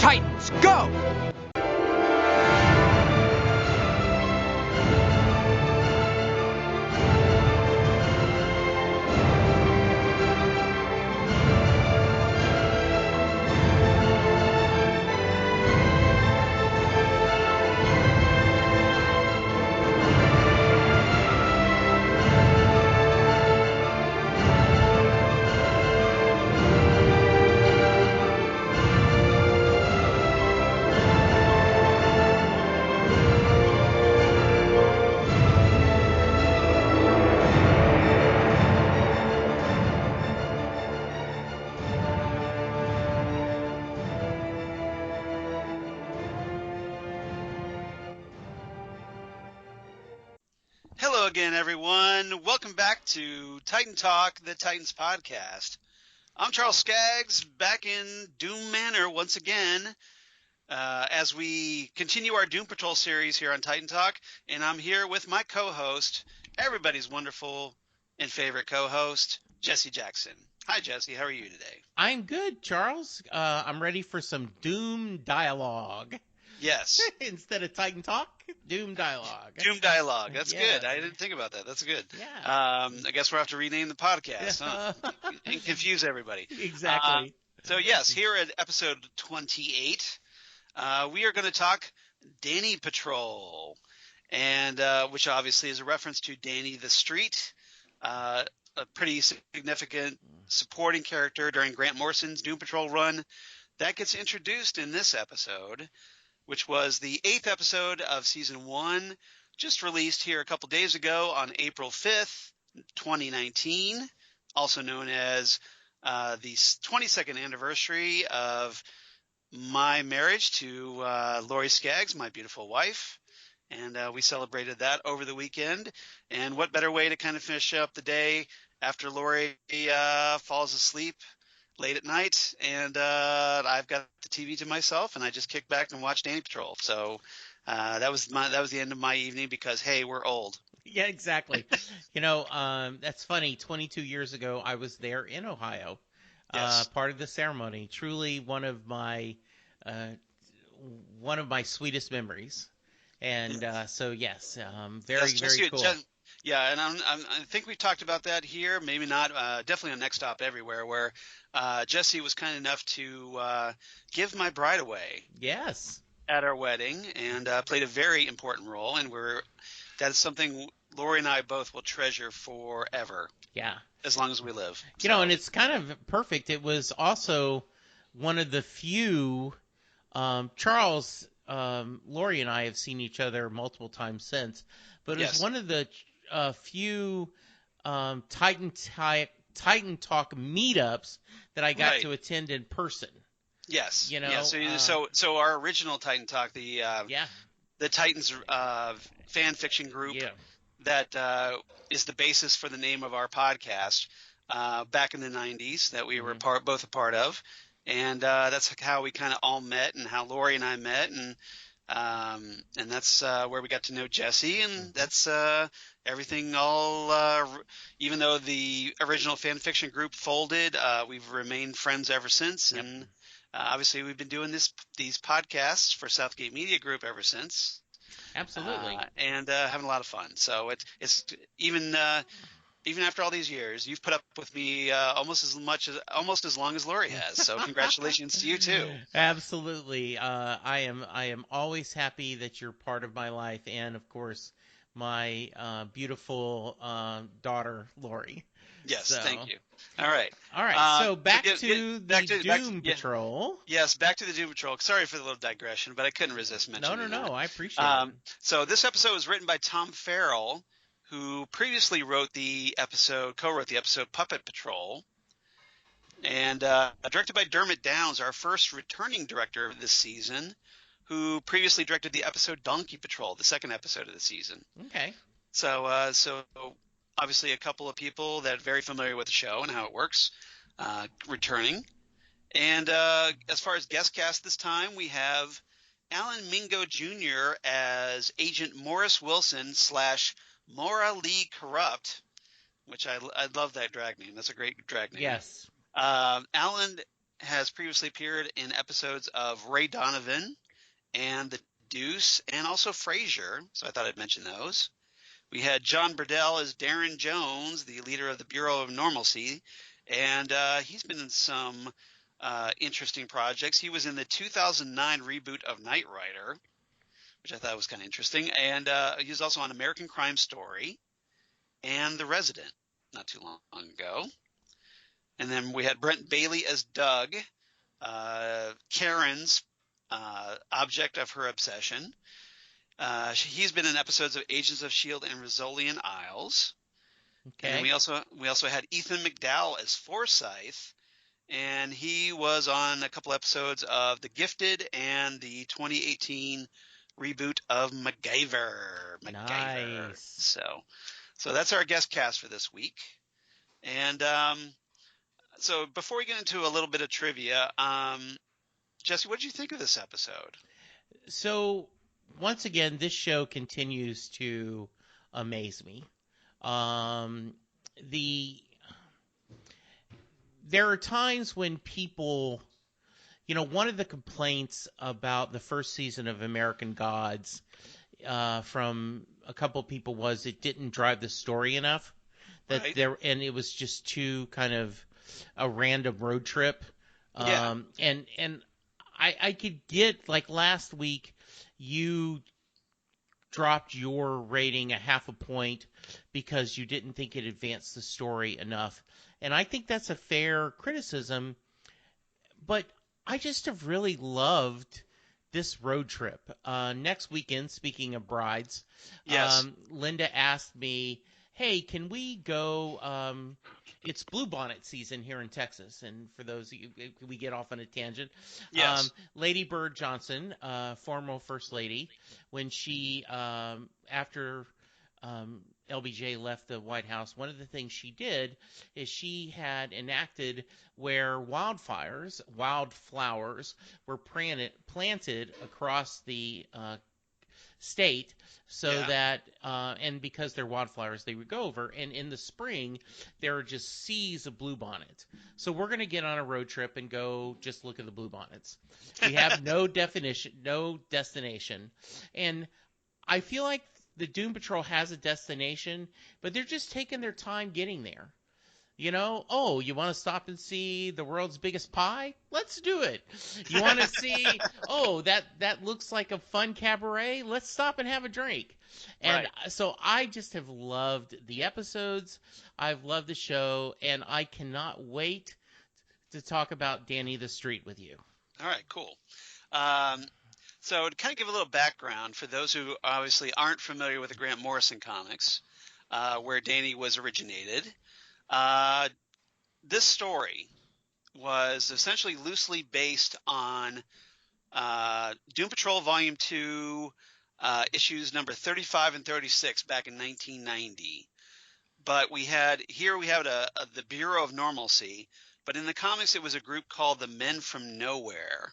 Titans, go! Hello again, everyone. Welcome back to Titan Talk, the Titans podcast. I'm Charles Skaggs, back in Doom Manor once again, as we continue our Doom Patrol series here on Titan Talk, and I'm here with my co-host, everybody's wonderful and favorite co-host, Jesse Jackson. Hi, Jesse. How are you today? I'm good, Charles. I'm ready for some Doom dialogue. Yes. Instead of Titan Talk, Doom dialogue. Doom dialogue. That's Yeah. good. I didn't think about that. That's good. Yeah. I guess we'll have to rename the podcast, huh? And confuse everybody. Exactly. So yes, here at episode 28, we are going to talk Danny Patrol, and which obviously is a reference to Danny the Street, a pretty significant supporting character during Grant Morrison's Doom Patrol run that gets introduced in this episode, which was the 8th episode of Season 1, just released here a couple days ago on April 5th, 2019, also known as the 22nd anniversary of my marriage to Lori Skaggs, my beautiful wife, and we celebrated that over the weekend. And what better way to kind of finish up the day after Lori falls asleep late at night, and I've got the TV to myself, and I just kick back and watch Danny Patrol. So that was the end of my evening because, hey, we're old. Yeah, exactly. That's funny. 22 years ago, I was there in Ohio, Yes. part of the ceremony. Truly one of my sweetest memories. And so, yes, very, Yes, very cool. Yeah, and I think we talked about that here, maybe not, definitely on Next Stop Everywhere, where Jesse was kind enough to give my bride away. Yes. At our wedding, and played a very important role, and that is something Lori and I both will treasure forever. Yeah. As long as we live. And it's kind of perfect. It was also one of the few, Charles, Lori and I have seen each other multiple times since, but it was one of the few Titan Talk meetups that I got to attend in person. Yes. So our original Titan Talk, the Titans fan fiction group that is the basis for the name of our podcast back in the 90s that we were both a part of, and that's how we kind of all met, and how Lori and I met, and that's where we got to know Jesse, and that's everything. Even though the original fan fiction group folded, we've remained friends ever since, and obviously we've been doing these podcasts for Southgate Media Group ever since. Absolutely. And having a lot of fun. So it's even after all these years, you've put up with me almost as long as Lori has. So congratulations to you too. Absolutely. I am always happy that you're part of my life, and of course my beautiful daughter Lori. Yes, thank you. All right. So back to the Doom Patrol. Yes, back to the Doom Patrol. Sorry for the little digression, but I couldn't resist mentioning that. No, I appreciate it. So this episode was written by Tom Farrell, who previously co-wrote the episode Puppet Patrol, and directed by Dermot Downes, our first returning director of this season, who previously directed the episode Donkey Patrol, the second episode of the season. Okay. So obviously a couple of people that are very familiar with the show and how it works, returning. And as far as guest cast this time, we have Alan Mingo Jr. as Agent Morris Wilson / Maura Lee Karupt, which I love that drag name. That's a great drag name. Yes. Alan has previously appeared in episodes of Ray Donovan and The Deuce, and also Frasier, so I thought I'd mention those. We had John Briddell as Darren Jones, the leader of the Bureau of Normalcy, and he's been in some interesting projects. He was in the 2009 reboot of Knight Rider, which I thought was kind of interesting, and he was also on American Crime Story and The Resident not too long ago. And then we had Brent Bailey as Doug, Karen's object of her obsession. He's been in episodes of Agents of S.H.I.E.L.D. and Rizzolian Isles. Okay. And then we also had Ethan McDowell as Forsythe, and he was on a couple episodes of The Gifted and the 2018 reboot of MacGyver. Nice. So that's our guest cast for this week. And so before we get into a little bit of trivia, Jesse, what did you think of this episode? So once again, this show continues to amaze me. There are times when people, one of the complaints about the first season of American Gods from a couple people was it didn't drive the story enough. Right. And it was just too kind of a random road trip. Yeah. And I could get, like last week, you dropped your rating a half a point because you didn't think it advanced the story enough. And I think that's a fair criticism. But I just have really loved this road trip. Next weekend, speaking of brides, yes. Linda asked me, hey, can we go it's bluebonnet season here in Texas. And for those of you, we get off on a tangent. Yes. Lady Bird Johnson, former First Lady, when she, after LBJ left the White House, one of the things she did is she had enacted where wildflowers were planted across the state so that and because they're wildflowers they would go over, and in the spring there are just seas of bluebonnet. So we're going to get on a road trip and go just look at the bluebonnets. We have no destination, and I feel like the Doom Patrol has a destination, but they're just taking their time getting there. You want to stop and see the world's biggest pie? Let's do it. You want to see, that looks like a fun cabaret? Let's stop and have a drink. And so I just have loved the episodes. I've loved the show, and I cannot wait to talk about Danny the Street with you. All right, cool. So to kind of give a little background for those who obviously aren't familiar with the Grant Morrison comics, where Danny was originated, this story was essentially loosely based on Doom Patrol Volume 2, issues number 35 and 36 back in 1990. But we have the Bureau of Normalcy, but in the comics it was a group called the Men from Nowhere.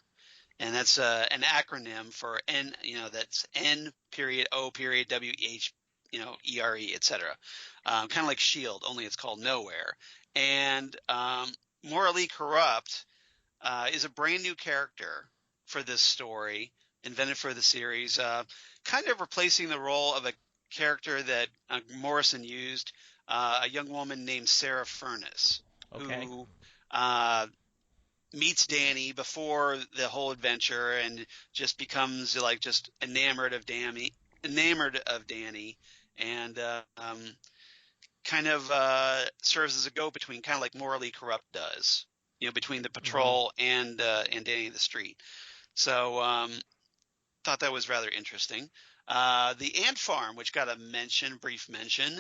And that's an acronym for N, that's N period O period W H, ERE, etc. Kind of like S.H.I.E.L.D., only it's called Nowhere. And Maura Karupt is a brand new character for this story, invented for the series, kind of replacing the role of a character that Morrison used, a young woman named Sarah Furness, who meets Danny before the whole adventure and just becomes just enamored of Danny, and kind of serves as a go-between, kind of like Maura Karupt does, between the patrol and Danny the Street. So thought that was rather interesting. The ant farm, which got a brief mention,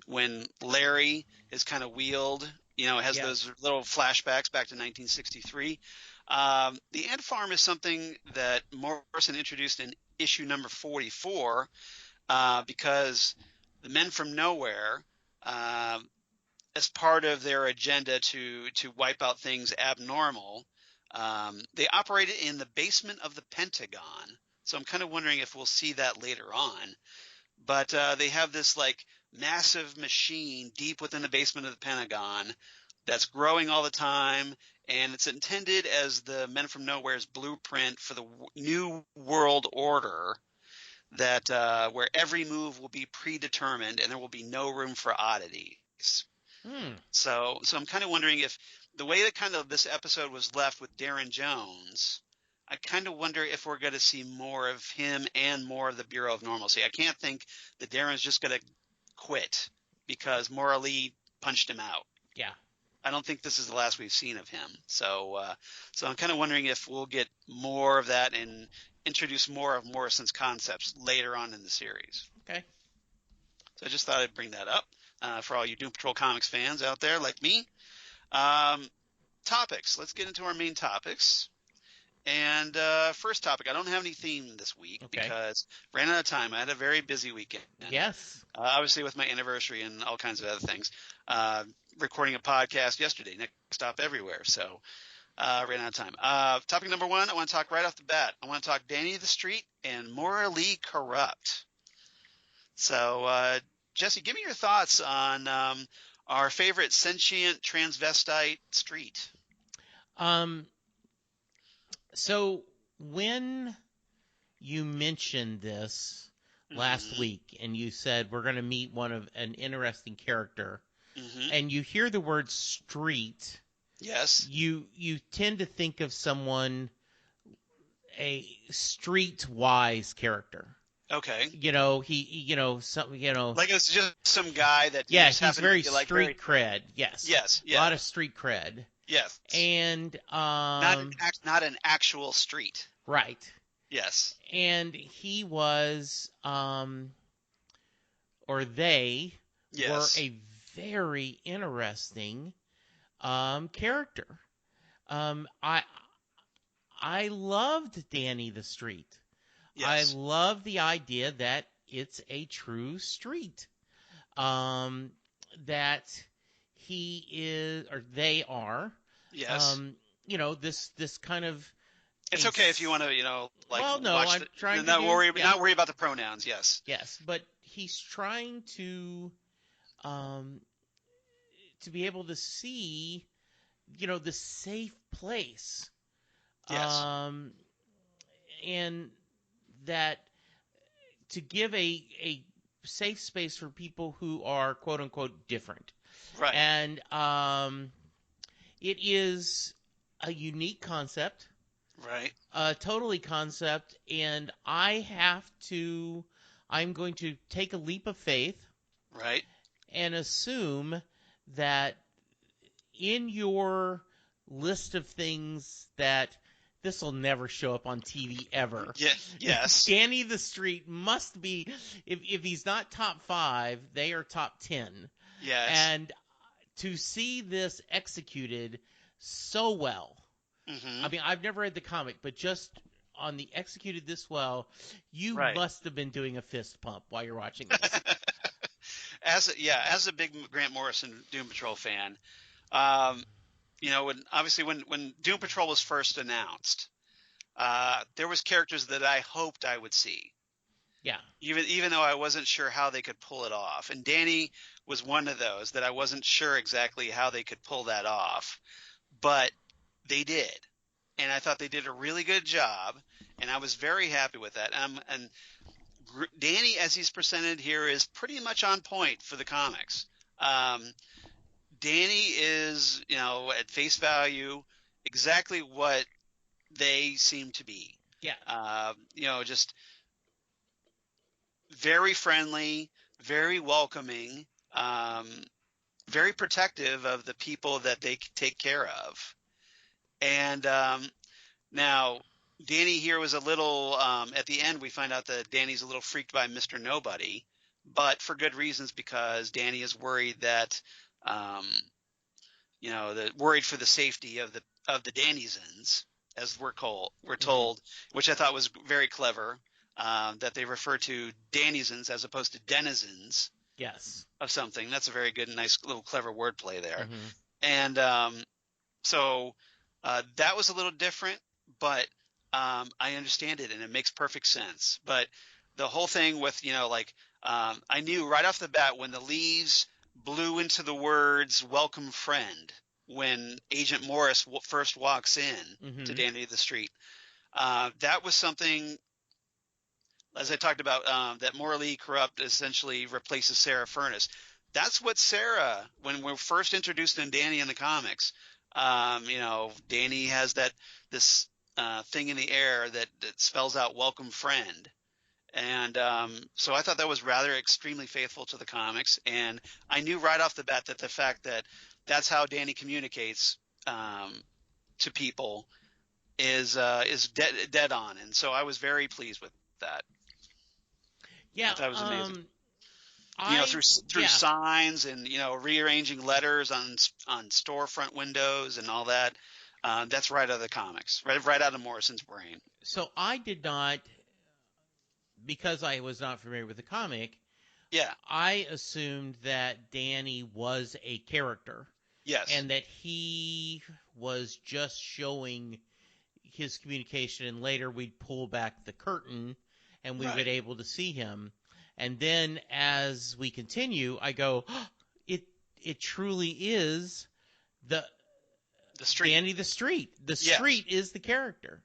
when Larry is kind of wheeled, has those little flashbacks back to 1963. The ant farm is something that Morrison introduced in issue number 44 because the Men from Nowhere, as part of their agenda to wipe out things abnormal, they operated in the basement of the Pentagon. So I'm kind of wondering if we'll see that later on. But they have this massive machine deep within the basement of the Pentagon that's growing all the time, and it's intended as the Men from Nowhere's blueprint for the new world order that where every move will be predetermined and there will be no room for oddities. Hmm. So I'm kind of wondering if the way that kind of this episode was left with Darren Jones, I kind of wonder if we're going to see more of him and more of the Bureau of Normalcy. I can't think that Darren's just going to quit because Maura punched him out. Yeah. I don't think this is the last we've seen of him. So I'm kind of wondering if we'll get more of that and introduce more of Morrison's concepts later on in the series. Okay. So I just thought I'd bring that up for all you Doom Patrol comics fans out there like me. Topics. Let's get into our main topics. And first topic, I don't have any theme this week because ran out of time. I had a very busy weekend. Yes. Obviously with my anniversary and all kinds of other things. Recording a podcast yesterday, next stop everywhere. So ran out of time. Topic number one, I want to talk right off the bat. I want to talk Danny the Street and Maura Karupt. So Jesse, give me your thoughts on our favorite sentient transvestite Street. So when you mentioned this last week and you said we're going to meet an interesting character, and you hear the word street, yes, you tend to think of someone, a street-wise character. Okay. Like it's just some guy that he's very street cred. Yes. Yes. A lot of street cred. Yes. And not an actual street. Right. Yes. And he was or they were a very interesting character. I loved Danny the Street. Yes. I love the idea that it's a true street. That he is, or they are. Yes. This kind of. It's okay if you want to, Well, no, I'm trying to not worry about the pronouns. Yes. Yes, but he's trying to be able to see, the safe place. Yes. And that to give a safe space for people who are quote unquote different. Right. And it is a unique concept. Right. Totally concept. And I'm going to take a leap of faith. Right. And assume that in your list of things that this will never show up on TV ever. Yes. Danny the Street must be, if he's not top 5, they are top 10. Yes. And to see this executed so well. Mm-hmm. I mean, I've never read the comic, but just on the executed this well, you must have been doing a fist pump while you're watching this. As a big Grant Morrison Doom Patrol fan, when Doom Patrol was first announced, there was characters that I hoped I would see. Yeah. Even though I wasn't sure how they could pull it off. And Danny was one of those that I wasn't sure exactly how they could pull that off. But they did. And I thought they did a really good job. And I was very happy with that. And Danny, as he's presented here, is pretty much on point for the comics. Danny is, at face value, exactly what they seem to be. Yeah. Just very friendly, very welcoming, very protective of the people that they take care of. And now Danny here was a little at the end we find out that Danny's a little freaked by Mr. Nobody, but for good reasons, because Danny is worried that worried for the safety of the Dannysons, as we're told, which I thought was very clever, that they refer to Dannysons as opposed to denizens. Yes. Of something. That's a very good, nice little clever wordplay there. Mm-hmm. And so that was a little different, but I understand it and it makes perfect sense. But the whole thing with, I knew right off the bat when the leaves blew into the words "welcome friend," when Agent Morris first walks in to Mm-hmm. Danny the Street. That was something, as I talked about, that morally corrupt essentially replaces Sarah Furnace. That's what Sarah, when we're first introduced in Danny in the comics, Danny has this thing in the air that spells out "welcome friend," and so I thought that was rather extremely faithful to the comics, and I knew right off the bat that the fact that that's how Danny communicates to people is dead on, and so I was very pleased with that. Yeah. I thought it was amazing. I Through yeah. signs and rearranging letters on storefront windows and all that. That's right out of the comics, right out of Morrison's brain. So I did not, because I was not familiar with the comic. Yeah. I assumed that Danny was a character Yes. and that he was just showing his communication, and later we'd pull back the curtain and we would Right. able to see him. And then as we continue, I go, oh, it truly is the The street. Danny the Street. The Yes. street is the character.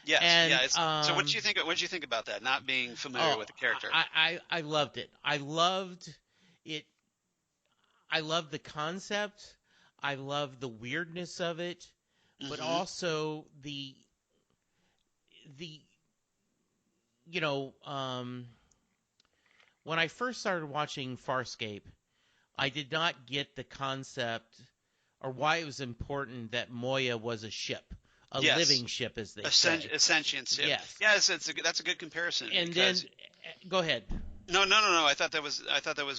Yes. Yeah. And So what did you think? What did you think about that? Not being familiar oh, with the character. I loved it. I loved it. I loved the concept. I loved the weirdness of it, but Hmm. also the you know when I first started watching Farscape, I did not get the concept or why it was important that Moya was a ship, a Yes. living ship, as they say. A sentient ship. Yes. Yeah. That's a good comparison And then, because go ahead. no. I thought that was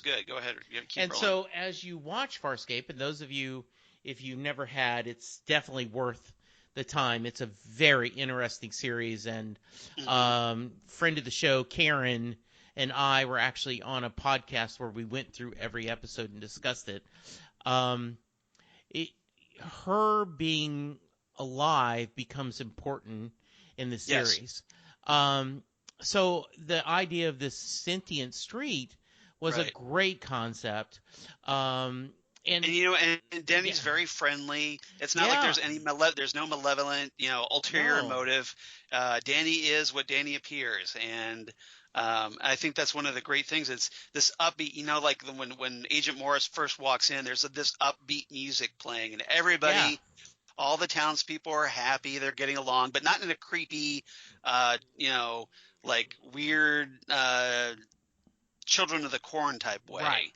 good. Go ahead. Keep And rolling. so, as you watch Farscape, and those of you, if you've never had, it's definitely worth the time. It's a very interesting series, and Hmm. friend of the show, Karen, and I were actually on a podcast where we went through every episode and discussed it. Um, it her being alive becomes important in the Yes. series. Um, so the idea of this sentient street was a Right. great concept. Um, and And yeah, Denny's very friendly. It's not like yeah, there's no malevolent, ulterior no, motive. Danny is what Danny appears, and I think that's one of the great things. It's this upbeat, like when Agent Morris first walks in, there's this upbeat music playing, and yeah, all the townspeople are happy, they're getting along, but not in a creepy, uh, you know, like weird Children of the Corn type way. right.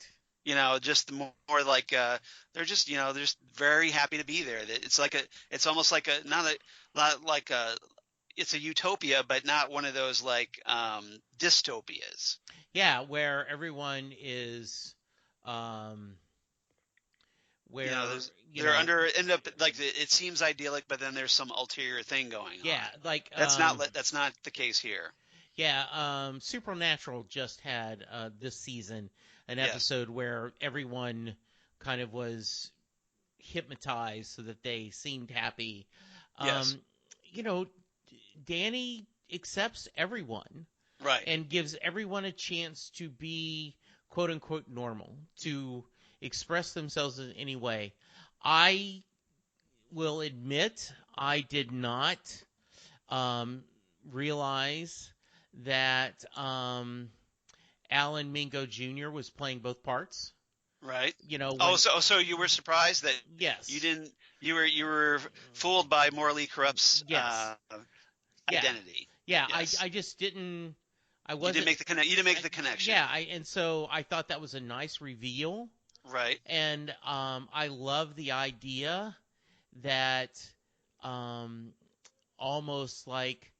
Just more like they're just very happy to be there. It's almost like not like a, it's a utopia, but not one of those like dystopias. Yeah, where everyone is, um, where, They're under end up like it seems idyllic, but then there's some ulterior thing going yeah, on. like, That's not the case here. yeah, Supernatural just had this season an Yes, episode where everyone kind of was hypnotized so that they seemed happy. yes, Um, you know, Danny accepts everyone right, and gives everyone a chance to be quote unquote normal, to express themselves in any way. I will admit I did not um, realize that Alan Mingo Jr. was playing both parts. right. You know, Oh, when so you were surprised that you yes, didn't you were fooled by Morley Corrupt's yes, yeah, identity. yeah. Yes. I just didn't. I You didn't wasn't. make the connect. You didn't make I, the connection. yeah, and so I thought that was a nice reveal, Right. and I love the idea that um, almost like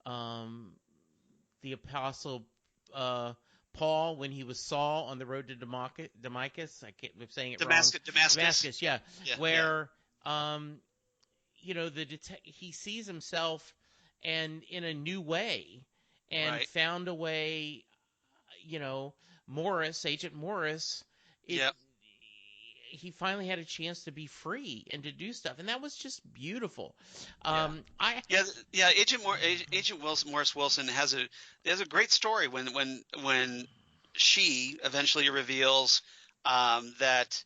um, the apostle uh, Paul when he was Saul on the road to Damascus. I can't. I'm saying it wrong. Damascus. Damascus, yeah, Yeah. Yeah. where um, he sees himself and in a new way and Right. found a way. You know, Agent Morris, it Yeah. he finally had a chance to be free and to do stuff, and that was just beautiful. Yeah. I Yeah. Yeah. Agent Morris Wilson has a great story when she eventually reveals that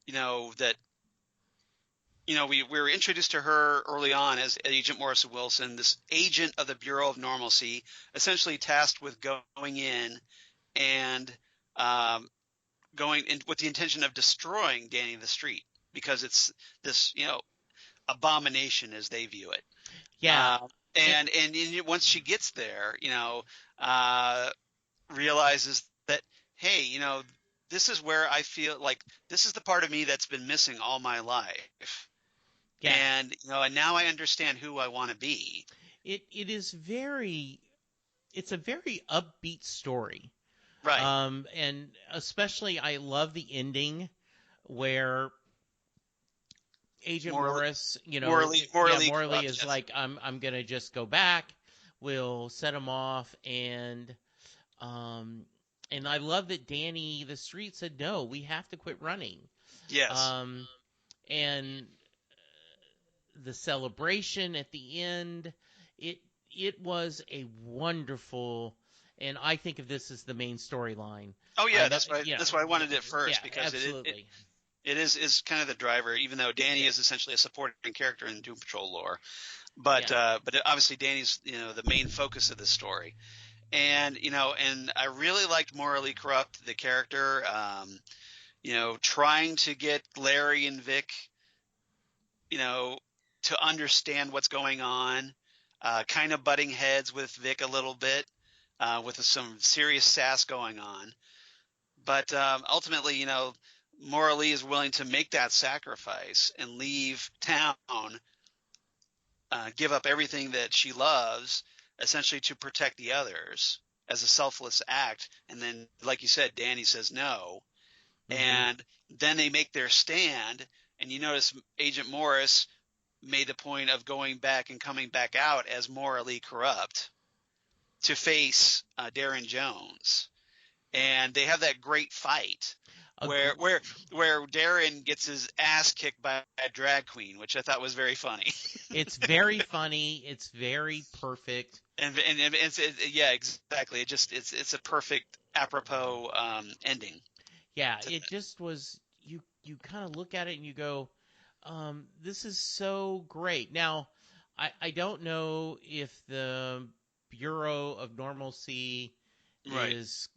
that we were introduced to her early on as Agent Morris Wilson, this agent of the Bureau of Normalcy, essentially tasked with going in and um, going in with the intention of destroying Danny the Street because it's this, abomination as they view it. Yeah. Uh, It, and once she gets there, uh, realizes that, hey, this is where I feel like this is the part of me that's been missing all my life. yeah. And now I understand who I want to be. It is very. It's a very upbeat story. Right. And especially I love the ending where Agent Morally, Morris, morally Morley corrupt. is Yes. like, I'm gonna just go back. We'll set him off, um, and I love that Danny the Street said, no, we have to quit running. Yes. Um, and the celebration at the end, it it was a wonderful, and I think of this as the main storyline. Oh I yeah, know, that's why I wanted it yeah, first because absolutely, it is kind of the driver, even though Danny yeah, is essentially a supporting character in Doom Patrol lore. yeah. But obviously Danny's the main focus of this story, and I really liked Morally Corrupt, the character, trying to get Larry and Vic, you know, to understand what's going on, kind of butting heads with Vic a little bit, with some serious sass going on. But ultimately, Morally is willing to make that sacrifice and leave town, give up everything that she loves, essentially to protect the others as a selfless act. And then, like you said, Danny says no. Hmm. And then they make their stand. And you notice Agent Morris made the point of going back and coming back out as morally corrupt to face Darren Jones. And they have that great fight where Agre- where where Darren gets his ass kicked by a drag queen, which I thought was very funny. it's very funny. It's very perfect. And yeah, exactly. It's a perfect apropos ending. Yeah, it just was. You kind of look at it and you go, this is so great. Now, I don't know if the Bureau of Normalcy Right. is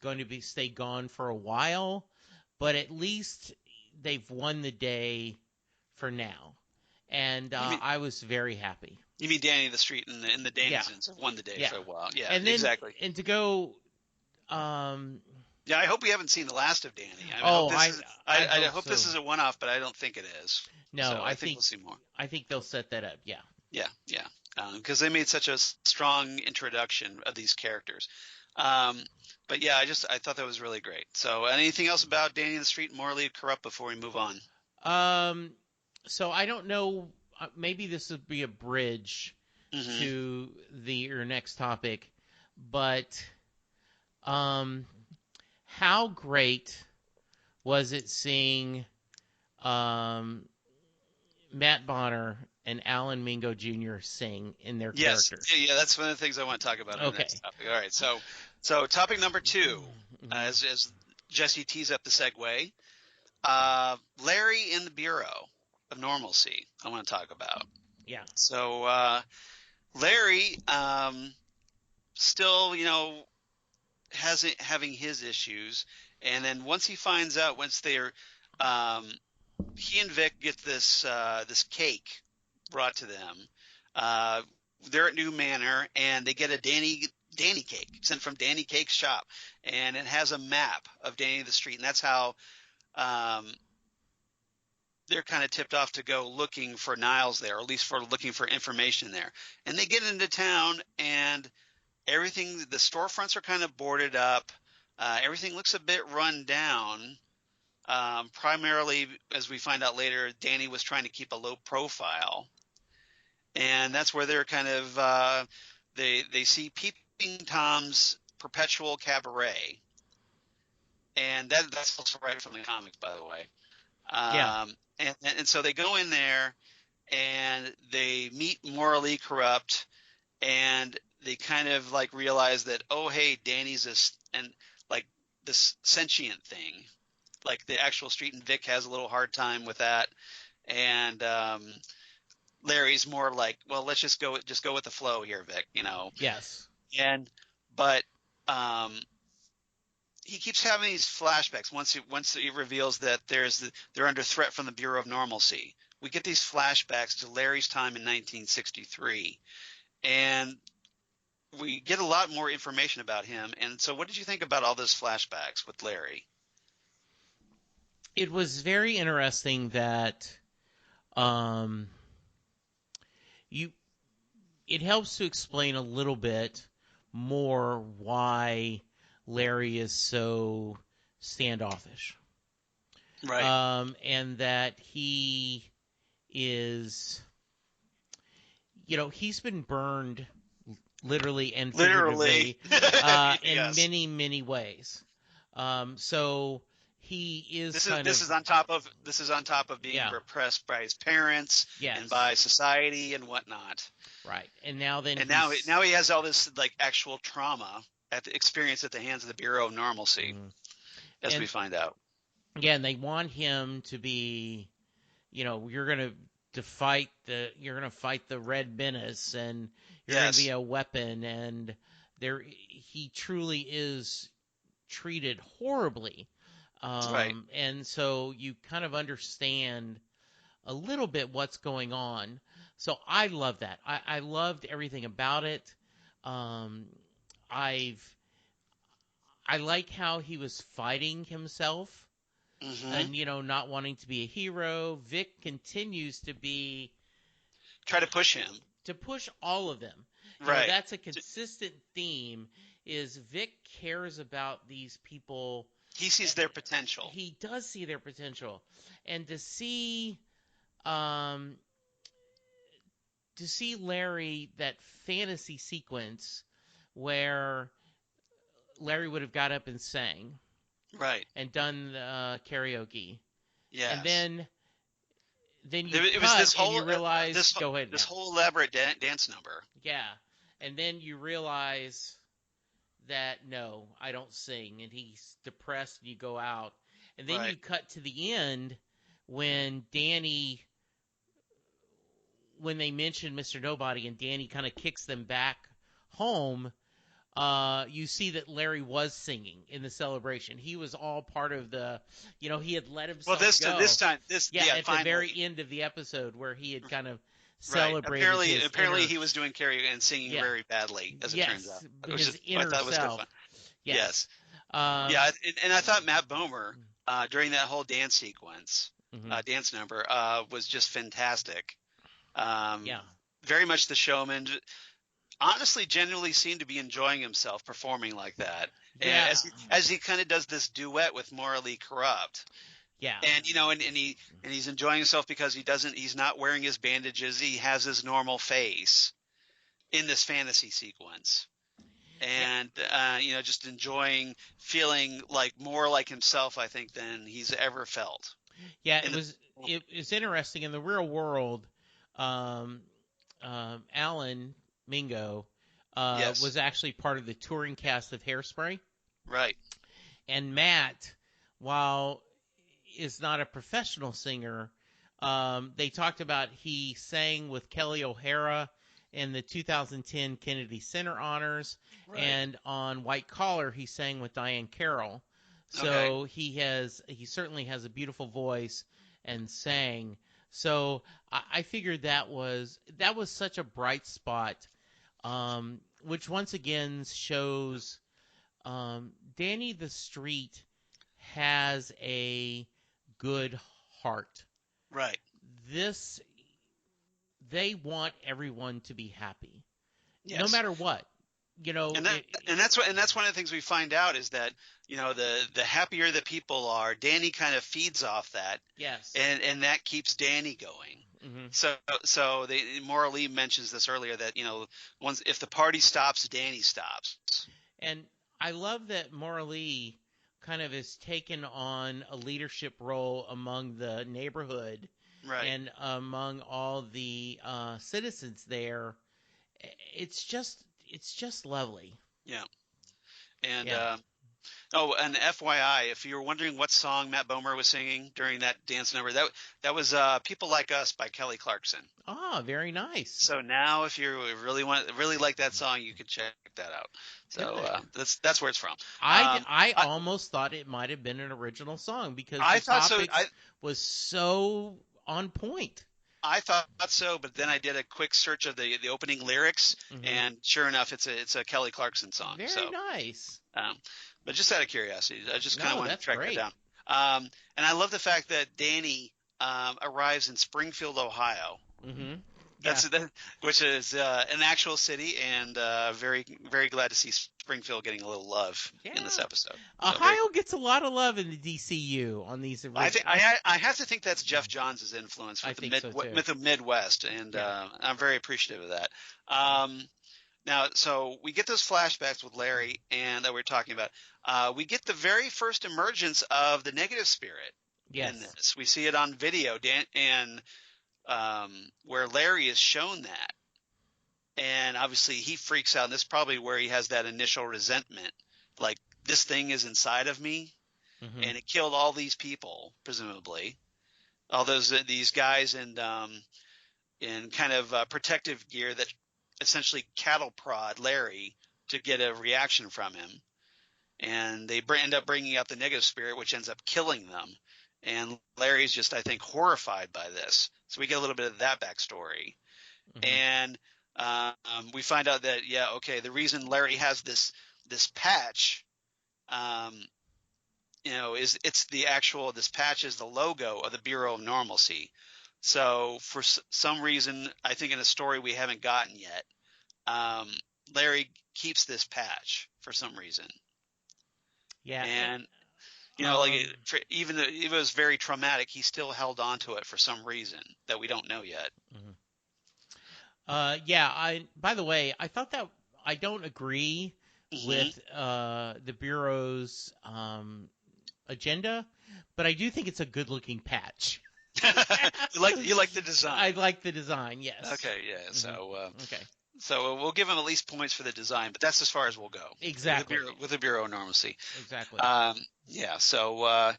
going to be stay gone for a while, but at least they've won the day for now, and You mean I was very happy. you mean Danny the Street and the Yeah, Danizens have won the day yeah, for a while. Yeah, and then exactly. and to go, um, Yeah, I hope we haven't seen the last of Danny. I mean, oh, I I hope hope this so. is a one-off, but I don't think it is. No, So I think we'll see more. I think they'll set that up. Yeah. Yeah, yeah, because they made such a strong introduction of these characters. Um, but yeah, I thought that was really great. So anything else about Danny the Street morally corrupt before we move on? Um, so I don't know. Maybe this would be a bridge Hmm. to your next topic, but um, how great was it seeing um, Matt Bonner and Alan Mingo Jr. sing in their Yes, characters? yeah, that's one of the things I want to talk about in the Okay. next topic. All right, so topic number two, Hmm. as Jesse tees up the segue, Larry in the Bureau of Normalcy. I want to talk about. Yeah. So Larry, still, hasn't having his issues, and then once he finds out, once they're, um, he and Vic get this cake brought to them. Uh, they're at New Manor, and they get a Danny cake sent from Danny Cake's shop, and it has a map of Danny the Street, and that's how um, they're kind of tipped off to go looking for Niles there, or at least for looking for information there. And they get into town, and the storefronts are kind of boarded up. Everything looks a bit run down. Primarily, as we find out later, Danny was trying to keep a low profile, and that's where they're kind of they see Peeping Tom's Perpetual Cabaret, and that's also right from the comics, by the way. Yeah. And so they go in there and they meet Morally Corrupt, and they kind of like realize that, oh hey, Danny's and like this sentient thing, like the actual street, and Vic has a little hard time with that. and Larry's more like, well, let's just go with the flow here, Vic. Yes. And but um, he keeps having these flashbacks. Once he reveals that they're under threat from the Bureau of Normalcy, we get these flashbacks to Larry's time in 1963, and we get a lot more information about him. And so, what did you think about all those flashbacks with Larry? It was very interesting that you it helps to explain a little bit more why Larry is so standoffish. Right. And that he is, he's been burned literally and figuratively in Yes. many, many ways. So he is this is on top of being repressed by his parents and by society and whatnot. Right. And now he has all this like actual trauma experience at the hands of the Bureau of Normalcy, as we find out. Again, they want him to be, you're going to fight the Red Menace, and you're going to be a weapon, and he truly is treated horribly. Right. And so you kind of understand a little bit what's going on. So I love that. I loved everything about it. I like how he was fighting himself. And, not wanting to be a hero. Vic continues to try to push him. To push all of them. Right. That's a consistent theme, is Vic cares about these people. He sees their potential. He does see their potential. And to see Larry, that fantasy sequence where Larry would have got up and sang. Right. And done karaoke. Yes. And then you realize this whole elaborate dance number. Yeah. And then you realize that no, I don't sing, and he's depressed, and you go out. And then you cut to the end when they mention Mr. Nobody and Danny kind of kicks them back home. You see that Larry was singing in the celebration. He was all part of the, he had let himself go. Well, this time, at finally. The very end of the episode where he had kind of celebrated. Apparently, he was doing karaoke and singing very badly, as it turns out. His inner self. Was good fun. Yes. And I thought Matt Bomer during that whole dance sequence, dance number, was just fantastic. Very much the showman. Honestly, genuinely seemed to be enjoying himself performing like that. Yeah. And as he kind of does this duet with Maura Karupt. Yeah. And he's enjoying himself because he's not wearing his bandages. He has his normal face in this fantasy sequence. And just feeling like more like himself, I think, than he's ever felt. Yeah, it was interesting in the real world. Alan Mingo was actually part of the touring cast of Hairspray. Right. And Matt, while is not a professional singer, they talked about he sang with Kelly O'Hara in the 2010 Kennedy Center Honors, and on White Collar he sang with Diane Carroll. So he certainly has a beautiful voice and sang. So I figured that was such a bright spot. Which once again shows Danny the Street has a good heart. Right. They want everyone to be happy, yes. No matter what. And that's one of the things we find out is that the happier the people are, Danny kind of feeds off that. Yes. And that keeps Danny going. Mm-hmm. So Maura Lee mentions this earlier that if the party stops, Danny stops. And I love that Maura Lee kind of has taken on a leadership role among the neighborhood, and among all the citizens there. It's just lovely. Yeah. And Oh, and FYI, if you're wondering what song Matt Bomer was singing during that dance number, that was "People Like Us" by Kelly Clarkson. Ah, very nice. So now, if you really like that song, you can check that out. So Good. that's where it's from. I I almost thought it might have been an original song because I the thought so. topics was so on point. I thought so, but then I did a quick search of the opening lyrics, Hmm. and sure enough, it's a Kelly Clarkson song. Very So, nice. um, but just out of curiosity, I just kind of No, wanted to that's track that great. down. And I love the fact that Danny arrives in Springfield, Ohio. Hmm. Yeah. That's which is an actual city, and very very glad to see Springfield getting a little love in this Yeah. episode. So very Ohio cool. gets a lot of love in the DCU on these I think original. I have to think that's Jeff Johns' influence I with think so too. the Midwest, and Yeah. I'm very appreciative of that. Um, Now, so we get those flashbacks with Larry, and that we're talking about. We get the very first emergence of the negative spirit in Yes. this. We see it on video, and where Larry is shown that, and obviously he freaks out. And this is probably where he has that initial resentment, like this thing is inside of me, Hmm. and it killed all these people, presumably, all these guys in kind of protective gear that essentially cattle prod Larry to get a reaction from him, and they end up bringing out the negative spirit, which ends up killing them. And Larry's just, I think, horrified by this. So we get a little bit of that backstory, Hmm. and we find out that okay, the reason Larry has this patch, um, is it's the actual this patch is the logo of the Bureau of Normalcy. So for some reason, I think in a story we haven't gotten yet, um, Larry keeps this patch for some reason, Yeah. and like Um. even though it was very traumatic, he still held on to it for some reason that we don't know yet. Mhm. Yeah. By the way, I thought that I don't agree Hmm. with the bureau's agenda, but I do think it's a good-looking patch. You like the I design? like the design. Yes. Okay, yeah. Hmm. So Okay. we'll give him at least points for the design, but that's as far as we'll go Exactly. with the Bureau of Normalcy. Exactly. Yeah. So,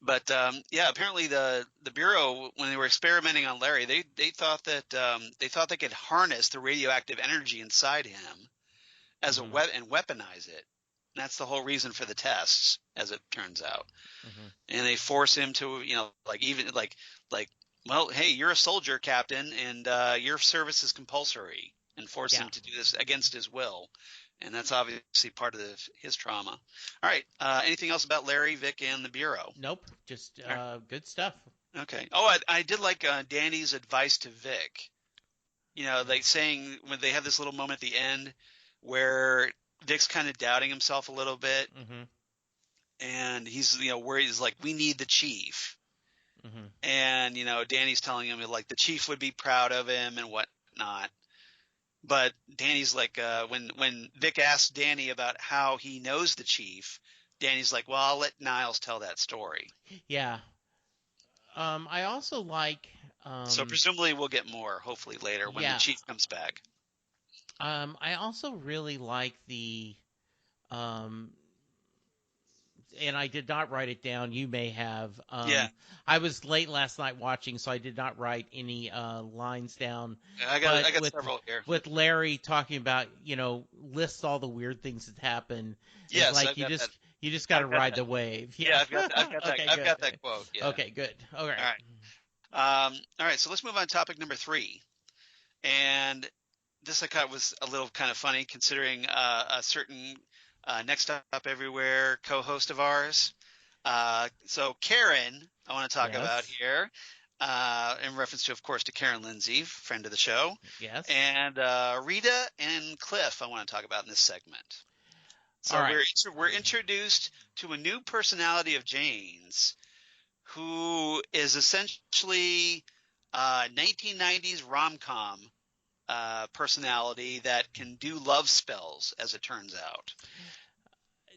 but yeah, apparently the Bureau, when they were experimenting on Larry, they thought that they thought they could harness the radioactive energy inside him as a Hmm. and weaponize it. And that's the whole reason for the tests, as it turns out. Hmm. And they force him to, like even like, well, hey, you're a soldier, Captain, and your service is compulsory, and force Yeah. him to do this against his will. And that's obviously part of his trauma. All right. Anything else about Larry, Vic, and the Bureau? Nope. Just All right. good stuff. Okay. Oh, I did like Danny's advice to Vic. Like saying when they have this little moment at the end where Vic's kind of doubting himself a little bit, Hmm. and he's worried. He's like, "We need the chief," Hmm. and Danny's telling him like the chief would be proud of him and whatnot. But Danny's like, when Vic asks Danny about how he knows the chief, Danny's like, "Well, I'll let Niles tell that story." Yeah. I also like. So presumably we'll get more hopefully later when the Yeah. chief comes back. I also really like the. Um, and I did not write it down. You may have. Yeah, I was late last night watching, so I did not write any lines down. I But got several here. with Larry talking about, lists all the weird things that happen. It's Yes, like I've got that. you just got to I've got ride that. the wave. Yeah. Yeah, I've got that. Okay. I've Good. got that quote. Yeah. Okay. Good. All All right. right. All right. So let's move on to topic number 3. And this I thought was a little kind of funny considering a certain Next Up Everywhere co-host of ours. So Karen, I want to talk about Yes. here, in reference to, of course, to Karen Lindsay, friend of the show, Yes. and Rita and Cliff. I want to talk about in this segment. All So right. we're introduced to a new personality of Jane's, who is essentially 1990s rom-com personality that can do love spells, as it turns out.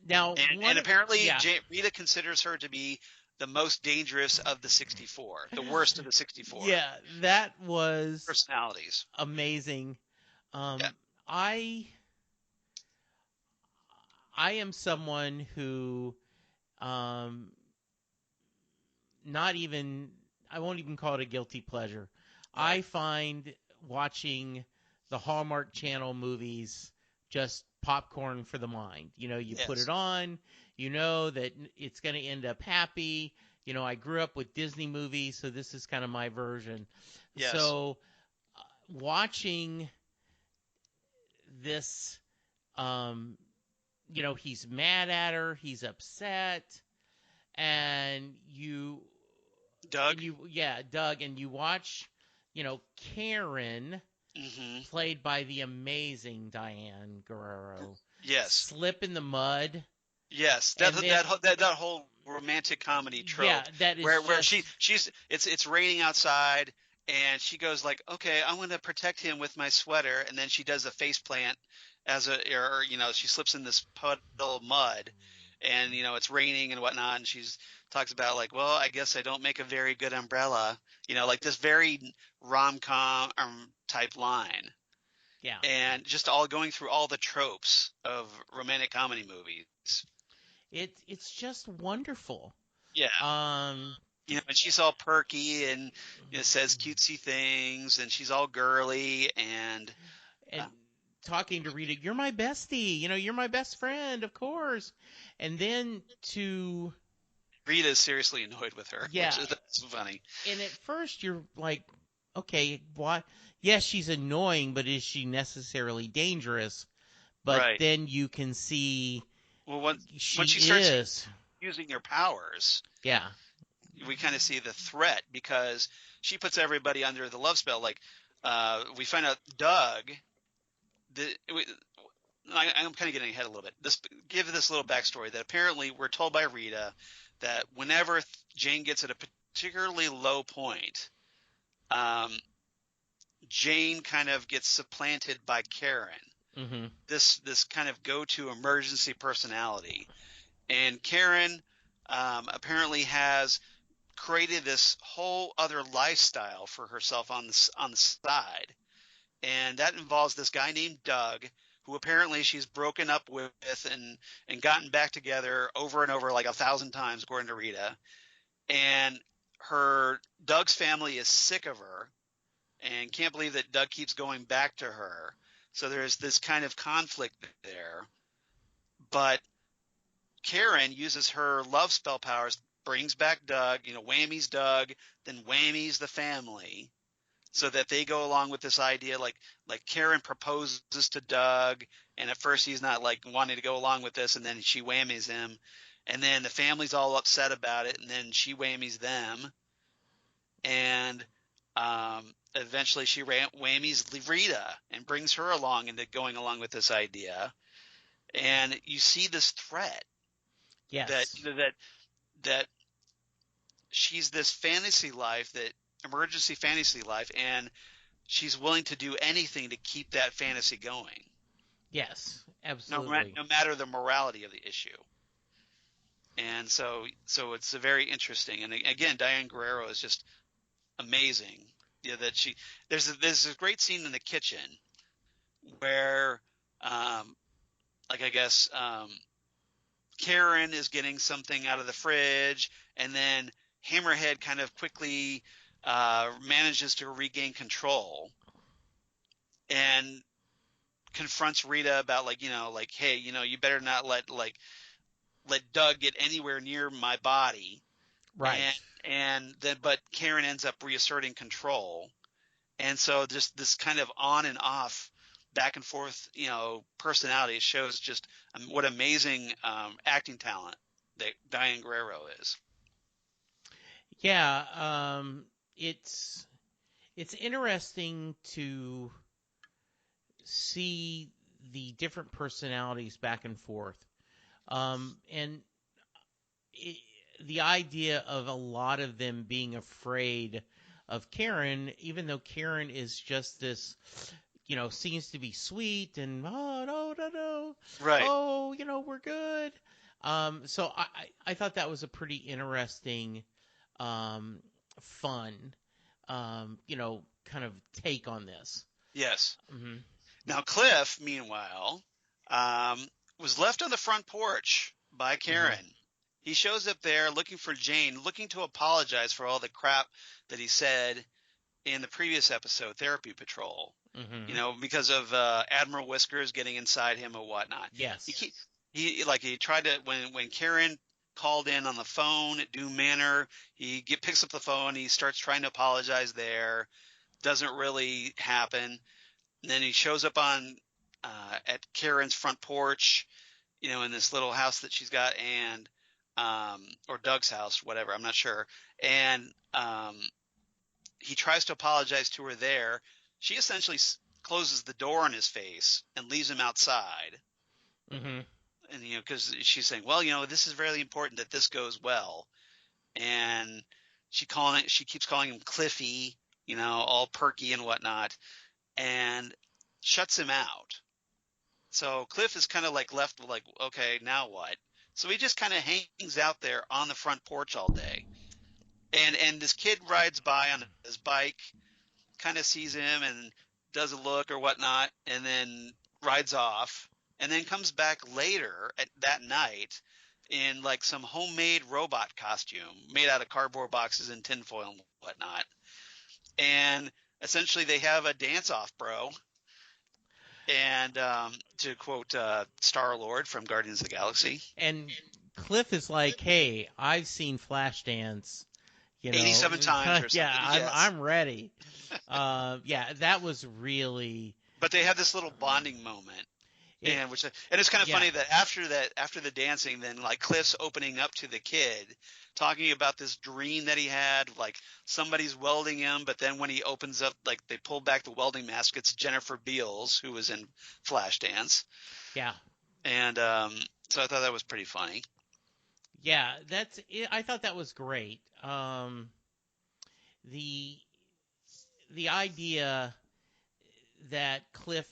Now, And apparently, yeah, Rita considers her to be the most dangerous of the 64, the worst of the 64 yeah, that was personalities. amazing. Yeah. I I am someone who, not even, I won't even call it a guilty pleasure. Right. I find watching the Hallmark Channel movies just popcorn for the mind. You put Yes. it on, you know that it's going to end up happy. I grew up with Disney movies, so this is kind of my version. Yes. So watching this, um, he's mad at her, he's upset, and Doug. Doug, and you watch, Karen, Mm-hmm. played by the amazing Diane Guerrero, Yes. slip in the mud, Yes, and then that whole romantic comedy trope yeah, that is where just it's raining outside and she goes like, okay, I'm going to protect him with my sweater, and then she does a face plant or she slips in this puddle of mud, and it's raining and whatnot, and she's talks about like, well, I guess I don't make a very good umbrella, like this very rom-com type line, yeah, and just all going through all the tropes of romantic comedy movies. it's just wonderful. Yeah. Um, And she's all perky and says cutesy things, and she's all girly, and and talking to Rita, you're my bestie, you're my best friend, of course. And then to Rita's seriously annoyed with her, which yeah, is that's funny. and at first you're like, okay, why? Yes, she's annoying, but is she necessarily dangerous? But Right. then you can see Well, she when she starts is. using her powers, Yeah. we kind of see the threat because she puts everybody under the love spell. Like, we find out Doug. I'm kind of getting ahead a little bit. Give this little backstory that apparently we're told by Rita that whenever Jane gets at a particularly low point, um, Jane kind of gets supplanted by Karen. Mm-hmm. This kind of go-to emergency personality, and Karen apparently has created this whole other lifestyle for herself on the side, and that involves this guy named Doug, who apparently she's broken up with and gotten back together over and over like 1,000 times, according to Rita. And her Doug's family is sick of her and can't believe that Doug keeps going back to her. So there's this kind of conflict there. But Karen uses her love spell powers, brings back Doug, whammies Doug, then whammies the family, so that they go along with this idea. Like Karen proposes to Doug, and at first he's not like wanting to go along with this, and then she whammies him, and then the family's all upset about it, and then she whammies them, and eventually she whammies Rita and brings her along into going along with this idea, and you see this threat that Yes. that she's this emergency fantasy life, and she's willing to do anything to keep that fantasy going, Yes. no, Absolutely. no matter the morality of the issue. And so it's a very interesting. And again, Diane Guerrero is just amazing. That there's a great scene in the kitchen where, like I guess, Karen is getting something out of the fridge, and then Hammerhead kind of quickly manages to regain control and confronts Rita about like, hey, you better not let Doug get anywhere near my body. Right. And then but Karen ends up reasserting control. And so just this kind of on and off back and forth, personality shows just what amazing acting talent that Diane Guerrero is. Yeah. It's interesting to see the different personalities back and forth. And it, the idea of a lot of them being afraid of Karen, even though Karen is just this, seems to be sweet and, oh, no, no, no. Right. Oh, we're good. So I thought that was a pretty interesting, fun, kind of take on this. Yes. Hmm. Now Cliff, meanwhile, um, was left on the front porch by Karen. Mm-hmm. He shows up there looking for Jane, looking to apologize for all the crap that he said in the previous episode, Therapy Patrol. Mm-hmm. You know, because of Admiral Whiskers getting inside him or whatnot. Yes. He tried to when Karen called in on the phone at Doom Manor, picks up the phone, he starts trying to apologize there. Doesn't really happen. And then he shows up on at Karen's front porch, you know, in this little house that she's got, and or Doug's house, whatever, I'm not sure. And he tries to apologize to her there. She essentially closes the door in his face and leaves him outside. Mm-hmm. And, you know, because she's saying, well, you know, this is very important that this goes well. And she keeps calling him Cliffy, you know, all perky and whatnot, and shuts him out. So Cliff is kind of like left like, okay, now what? So he just kind of hangs out there on the front porch all day. And this kid rides by on his bike, kind of sees him and does a look or whatnot, and then rides off, and then comes back later at that night in like some homemade robot costume made out of cardboard boxes and tinfoil and whatnot. And essentially they have a dance-off, bro. And to quote Star-Lord from Guardians of the Galaxy. And Cliff is like, hey, I've seen Flashdance, 87 times or something. Yeah, yes. I'm ready. Yeah, that was really. But they had this little bonding moment. And it's kind of funny that after the dancing, then like Cliff's opening up to the kid, talking about this dream that he had, like somebody's welding him, but then when he opens up, like they pull back the welding mask, it's Jennifer Beals, who was in Flashdance. Yeah. And so I thought that was pretty funny. Yeah, that's it. I thought that was great. The idea that Cliff,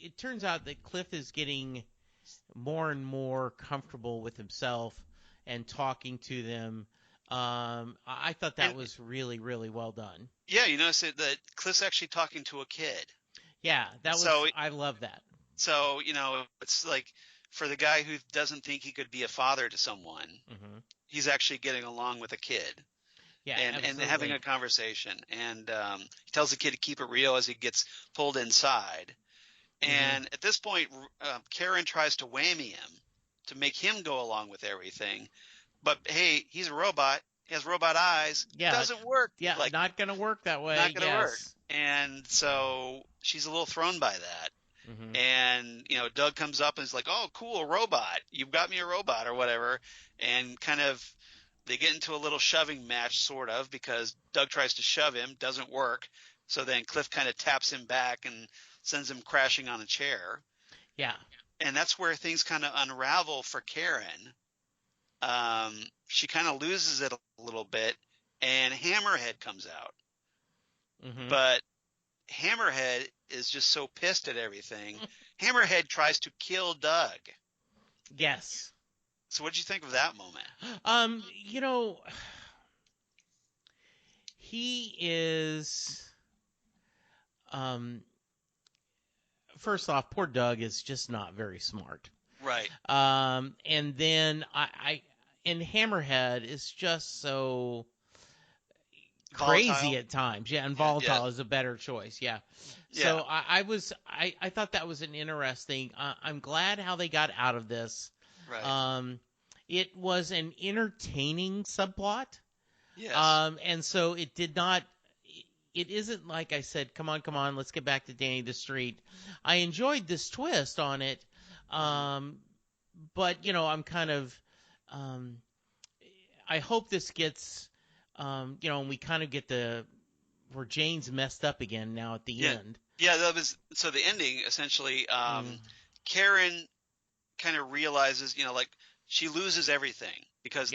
it turns out that Cliff is getting more and more comfortable with himself and talking to them. I thought that was really, really well done. Yeah, you notice that Cliff's actually talking to a kid. Yeah, I love that. So, you know, it's like for the guy who doesn't think he could be a father to someone, mm-hmm. he's actually getting along with a kid. Yeah, and having a conversation. And he tells the kid to keep it real as he gets pulled inside. And at this point, Karen tries to whammy him to make him go along with everything. But, hey, he's a robot. He has robot eyes. Yeah. Doesn't work. Yeah, like, not going to work that way. Not going to work. And so she's a little thrown by that. Mm-hmm. And, you know, Doug comes up and is like, oh, cool, a robot. You've got me a robot or whatever. And kind of they get into a little shoving match, sort of, because Doug tries to shove him, doesn't work. So then Cliff kind of taps him back and sends him crashing on a chair. Yeah. And that's where things kind of unravel for Karen. She kind of loses it a little bit, and Hammerhead comes out. Mm-hmm. But Hammerhead is just so pissed at everything. Hammerhead tries to kill Doug. Yes. So what did you think of that moment? You know, he is first off, poor Doug is just not very smart. Right. And then and Hammerhead is just so crazy volatile at times. Yeah, and volatile is a better choice. Yeah. So I thought that was an interesting. I'm glad how they got out of this. Right. It was an entertaining subplot. Yes. And so it did not. It isn't like I said, come on, let's get back to Danny the Street. I enjoyed this twist on it. But, you know, I'm kind of, I hope this gets, you know, and we kind of get where Jane's messed up again now at the end. Yeah, so the ending, essentially, Karen kind of realizes, you know, like she loses everything because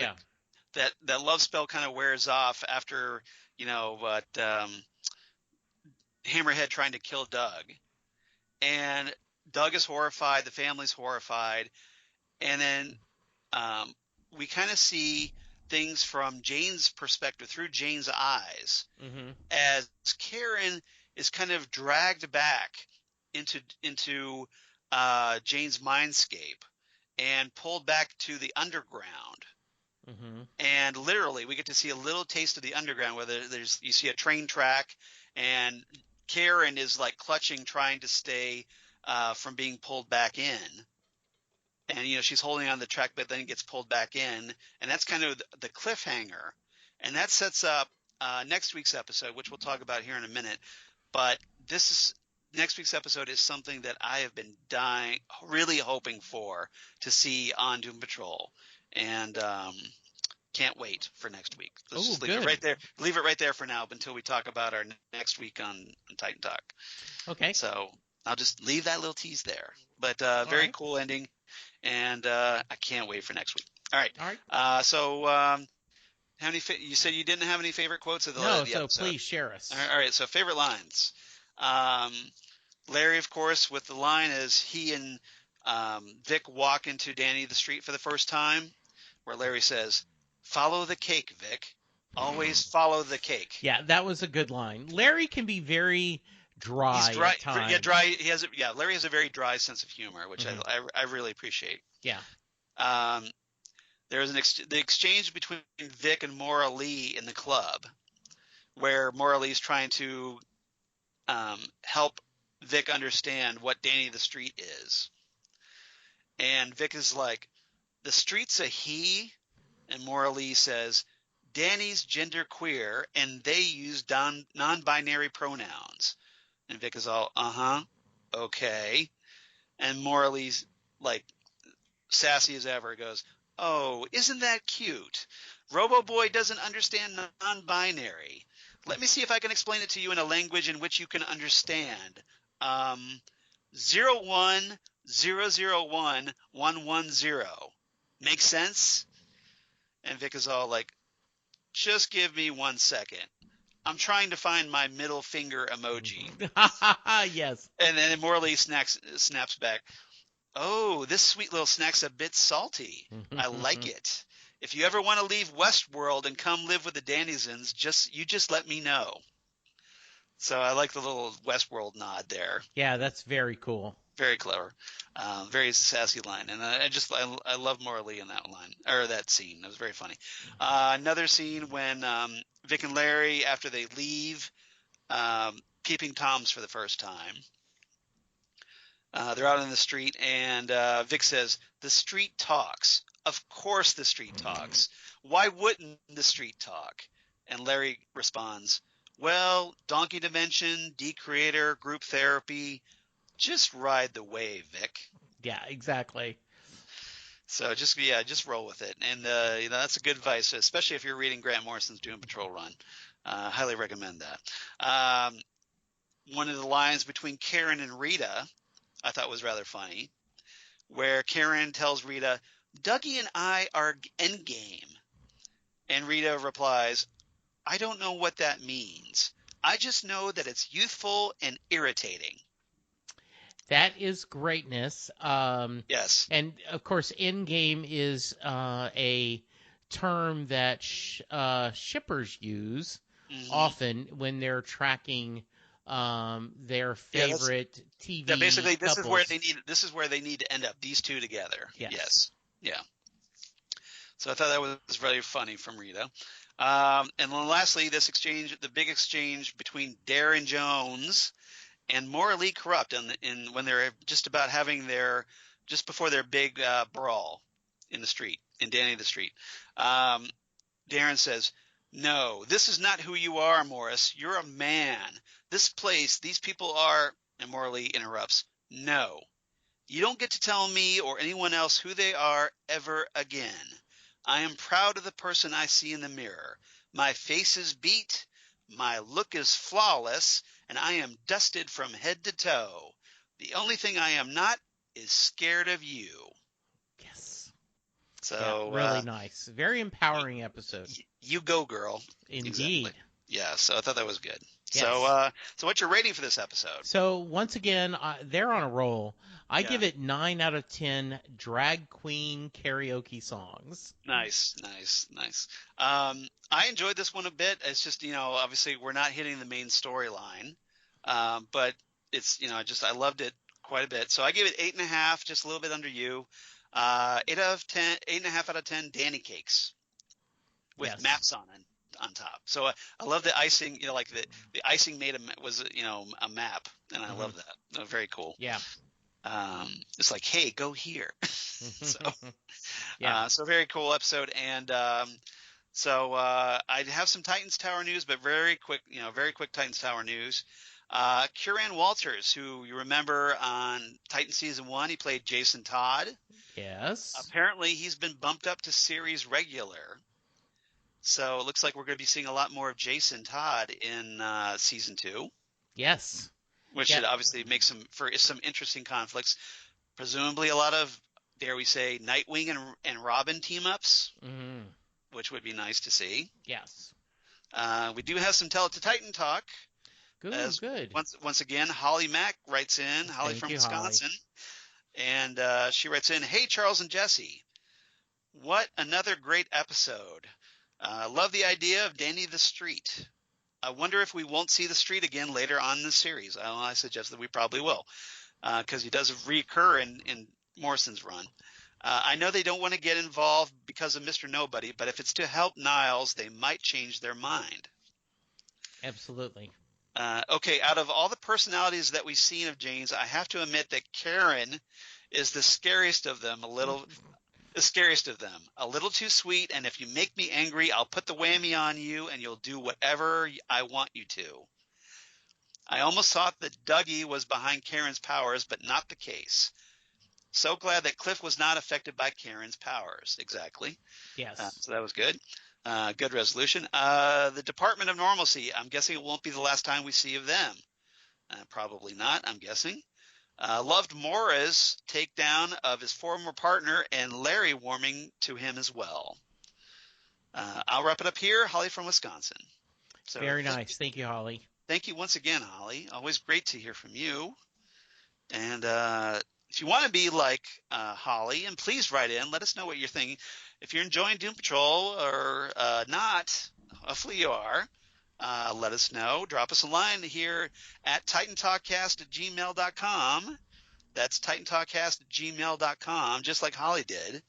that love spell kind of wears off after, you know, Hammerhead trying to kill Doug. And Doug is horrified. The family's horrified. And then we kind of see things from Jane's perspective, through Jane's eyes, as Karen is kind of dragged back into Jane's mindscape. and pulled back to the underground. Mm-hmm. And literally, we get to see a little taste of the underground, where you see a train track, and Karen is like clutching, trying to stay from being pulled back in. And she's holding on the track, but then gets pulled back in, and that's kind of the cliffhanger, and that sets up next week's episode, which we'll talk about here in a minute. But next week's episode is something that I have been really hoping to see on Doom Patrol, and can't wait for next week. Let's just leave it right there. Leave it right there for now until we talk about our next week on Titan Talk. Okay. So I'll just leave that little tease there. But very cool ending, and I can't wait for next week. All right. All right. You said you didn't have any favorite quotes of the episode? No, so please share us. All right. So favorite lines. Larry, of course, with the line as he and Vic walk into Danny the street for the first time, where Larry says, "Follow the cake, Vic. Always follow the cake." Yeah, that was a good line. Larry can be very dry. He's dry. At times. Yeah, dry. Larry has a very dry sense of humor, which I really appreciate. Yeah. There was the exchange between Vic and Maura Lee in the club, where Maura Lee is trying to help Vic understand what Danny the Street is. And Vic is like, "The street's a he," and Maura Lee says, "Danny's genderqueer, and they use non-binary pronouns." And Vic is all, okay. And Maura Lee's like sassy as ever, goes, "Oh, isn't that cute? Robo-Boy doesn't understand non-binary. Let me see if I can explain it to you in a language in which you can understand. 010011110. Make sense?" And Vic is all like, "Just give me 1 second. I'm trying to find my middle finger emoji." Yes. And then Morley snaps back, "Oh, this sweet little snack's a bit salty. I like it. If you ever want to leave Westworld and come live with the Danizens, just let me know." So I like the little Westworld nod there. Yeah, that's very cool. Very clever. Very sassy line. And I love Maura Lee in that line, or that scene. That was very funny. Another scene when Vic and Larry, after they leave Peeping Toms for the first time, they're out in the street, and Vic says, "The street talks. Of course the street talks. Why wouldn't the street talk?" And Larry responds, "Well, Donkey Dimension, D-Creator, group therapy, just ride the wave, Vic." Yeah, exactly. So just roll with it. And that's a good advice, especially if you're reading Grant Morrison's Doom Patrol run. Highly recommend that. One of the lines between Karen and Rita I thought was rather funny, where Karen tells Rita, "Dougie and I are endgame." And Rita replies, "I don't know what that means. I just know that it's youthful and irritating." That is greatness. Yes. And, of course, endgame is a term that shippers use often when they're tracking their favorite TV basically, this couples. This is where they need to end up, these two together. Yes. Yeah. So I thought that was very funny from Rita. And then lastly, the big exchange between Darren Jones and Maura Lee Karupt, when they're just before their big brawl in the street, in Danny the Street. Darren says, "No, this is not who you are, Morris. You're a man. This place, these people are," and Maura Lee interrupts, "No, you don't get to tell me or anyone else who they are ever again. I am proud of the person I see in the mirror. My face is beat, my look is flawless, and I am dusted from head to toe. The only thing I am not is scared of you." Yes. So really nice. Very empowering episode. You go, girl. Indeed. Exactly. Yeah, so I thought that was good. Yes. So what's your rating for this episode? So once again, they're on a roll. I give it 9 out of 10 drag queen karaoke songs. Nice. I enjoyed this one a bit. It's just, obviously we're not hitting the main storyline, but it's, I loved it quite a bit. So I give it 8.5, just a little bit under you. 8.5 out of 10 Danny cakes with Yes. maps on top. So I love the icing. Like the icing was a map, and I Hmm. love that. Very cool. Yeah. It's like, hey, go here. So Yeah. so very cool episode, and so I have some Titans Tower news, but very quick Titans Tower news. Kieran Walters, who you remember on Titan Season 1, he played Jason Todd. Yes. Apparently, he's been bumped up to series regular. So it looks like we're going to be seeing a lot more of Jason Todd in Season 2, Yes. which Yeah. should obviously make some interesting conflicts. Presumably a lot of, dare we say, Nightwing and Robin team-ups, Hmm. which would be nice to see. Yes. We do have some Tell It to Titan talk. Good. As Good. once again, Holly Mack writes in, Holly Thank from you, Holly. Wisconsin, and she writes in, "Hey Charles and Jesse, what another great episode! Love the idea of Danny the Street. I wonder if we won't see the Street again later on in the series. I suggest that we probably will, because he does reoccur in Morrison's run. I know they don't want to get involved because of Mr. Nobody, but if it's to help Niles, they might change their mind." Absolutely. Okay, out of all the personalities that we've seen of Jane's, I have to admit that Karen is the scariest of them. The scariest of them. A little too sweet, and if you make me angry, I'll put the whammy on you, and you'll do whatever I want you to. I almost thought that Dougie was behind Karen's powers, but not the case. So glad that Cliff was not affected by Karen's powers. Exactly. Yes. So that was good. Good resolution. The Department of Normalcy. I'm guessing it won't be the last time we see of them. Probably not, I'm guessing. Loved Maura's takedown of his former partner and Larry warming to him as well. I'll wrap it up here. Holly from Wisconsin. So Very nice. Thank you, Holly. thank you once again, Holly. Always great to hear from you. And if you want to be like Holly, and please write in, let us know what you're thinking. If you're enjoying Doom Patrol or not, hopefully you are. Let us know. Drop us a line here at titantalkcast@gmail.com. That's titantalkcast@gmail.com, just like Holly did.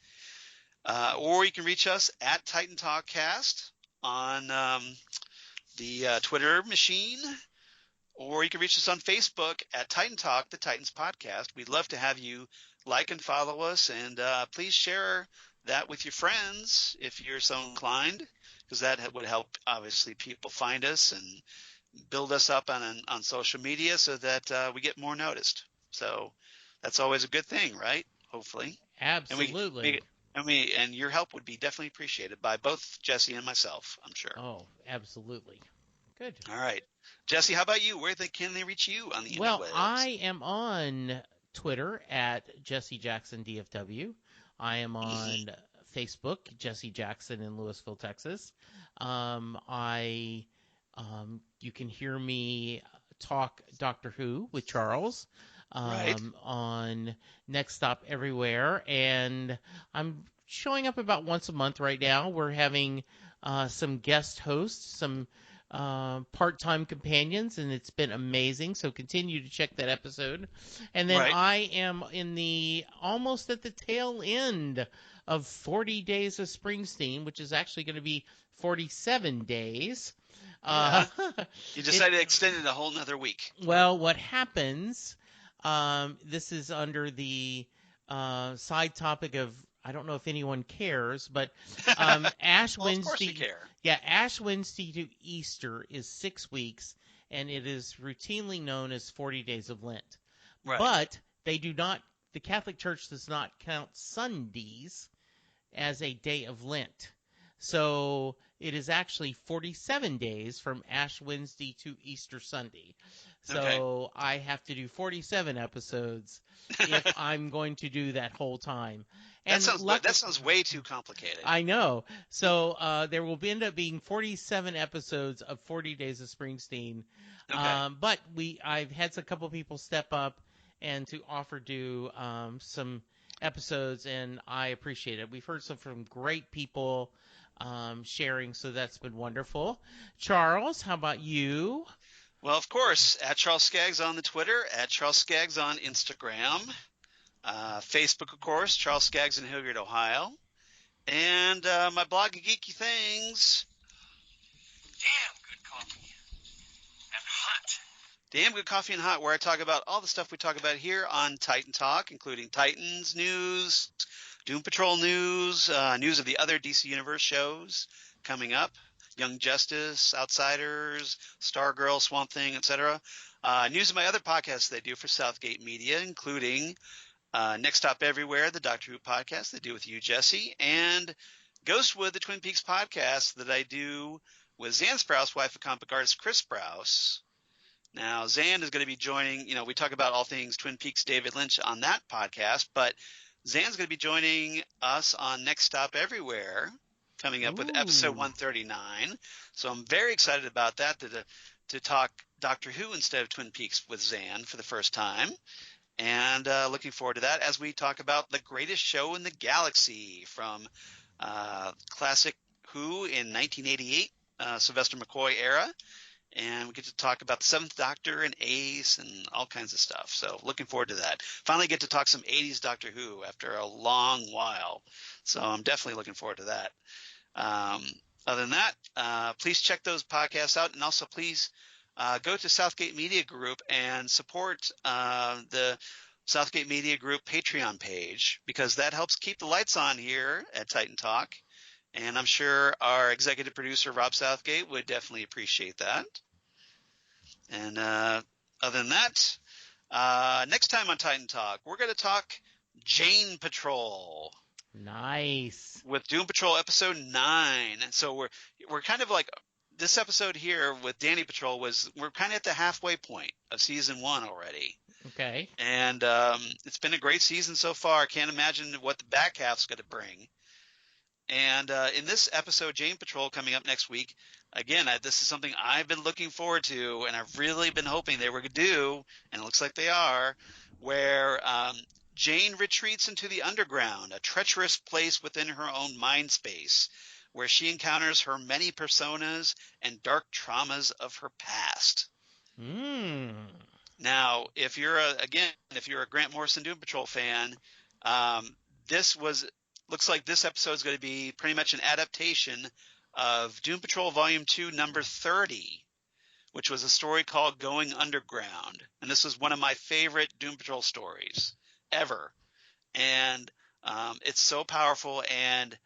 Or you can reach us at Titan Talkcast on the Twitter machine, or you can reach us on Facebook at Titan Talk, the Titans Podcast. We'd love to have you like and follow us, and please share that with your friends if you're so inclined, because that would help, obviously, people find us and build us up on social media so that we get more noticed. So that's always a good thing, right? Hopefully. And Absolutely. and your help would be definitely appreciated by both Jesse and myself, I'm sure. Oh, absolutely. Good. All right. Jesse, how about you? Can they reach you on the Well, interwebs? I am on Twitter at Jesse Jackson DFW. I am on Facebook, Jesse Jackson in Louisville, Texas. You can hear me talk Doctor Who with Charles Right. on Next Stop Everywhere, and I'm showing up about once a month right now. We're having some guest hosts, some part-time companions, and it's been amazing. So continue to check that episode. And then Right. I am almost at the tail end of 40 Days of Springsteen, which is actually going to be 47 days. Yeah. You decided to extend it a whole nother week. Well, what happens, this is under the side topic of, I don't know if anyone cares, but Ash Well, of course we Wednesday. care. Yeah, Ash Wednesday to Easter is 6 weeks, and it is routinely known as 40 Days of Lent. Right. But the Catholic Church does not count Sundays as a day of Lent. So it is actually 47 days from Ash Wednesday to Easter Sunday. So Okay. I have to do 47 episodes if I'm going to do that whole time. And that sounds way too complicated. I know. So there will end up being 47 episodes of 40 Days of Springsteen. Okay. But I've had a couple people step up and to offer do some episodes, and I appreciate it. We've heard some from great people sharing, so that's been wonderful. Charles, how about you? Well, of course, at Charles Skaggs on the Twitter, at Charles Skaggs on Instagram. Facebook, of course, Charles Skaggs in Hilliard, Ohio. And my blog of geeky things. Damn good coffee. And hot. Damn Good Coffee and Hot, where I talk about all the stuff we talk about here on Titan Talk, including Titans news, Doom Patrol news, news of the other DC Universe shows coming up, Young Justice, Outsiders, Stargirl, Swamp Thing, etc. News of my other podcasts they do for Southgate Media, including Next Stop Everywhere, the Doctor Who podcast they do with you, Jesse, and Ghostwood, the Twin Peaks podcast that I do with Zan Sprouse, wife of comic artist Chris Sprouse. Now, Zan is going to be joining, we talk about all things Twin Peaks David Lynch on that podcast, but Zan's going to be joining us on Next Stop Everywhere, coming up with episode 139. So I'm very excited about that, to talk Doctor Who instead of Twin Peaks with Zan for the first time. And looking forward to that as we talk about the greatest show in the galaxy from classic Who in 1988, Sylvester McCoy era. And we get to talk about the Seventh Doctor and Ace and all kinds of stuff. So looking forward to that. Finally get to talk some 80s Doctor Who after a long while. So I'm definitely looking forward to that. Other than that, please check those podcasts out. And also please go to Southgate Media Group and support the Southgate Media Group Patreon page, because that helps keep the lights on here at Titan Talk. And I'm sure our executive producer, Rob Southgate, would definitely appreciate that. And other than that, next time on Titan Talk, we're going to talk Jane Patrol. Nice. With Doom Patrol episode 9. So we're kind of like this episode here with Danny Patrol we're kind of at the halfway point of season 1 already. Okay. And it's been a great season so far. Can't imagine what the back half's going to bring. And in this episode, Jane Patrol coming up next week, again, this is something I've been looking forward to, and I've really been hoping they were going to do, and it looks like they are, where Jane retreats into the underground, a treacherous place within her own mind space, where she encounters her many personas and dark traumas of her past. Now, if you're a Grant Morrison Doom Patrol fan, looks like this episode is going to be pretty much an adaptation of Doom Patrol Volume 2, number 30, which was a story called Going Underground. And this was one of my favorite Doom Patrol stories ever. And it's so powerful. And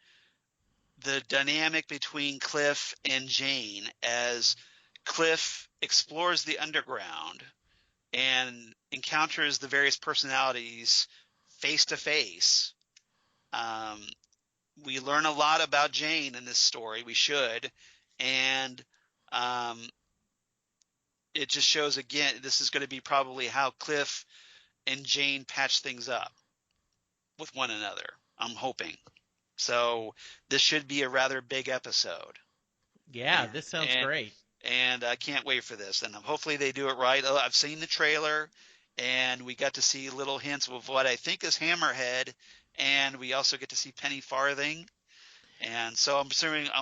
the dynamic between Cliff and Jane as Cliff explores the underground and encounters the various personalities face to face. We learn a lot about Jane in this story. We should. And it just shows, again, this is going to be probably how Cliff and Jane patch things up with one another, I'm hoping. So this should be a rather big episode. Yeah, this sounds great. And I can't wait for this. And hopefully they do it right. I've seen the trailer, and we got to see little hints of what I think is Hammerhead, and we also get to see Penny Farthing. And so I'm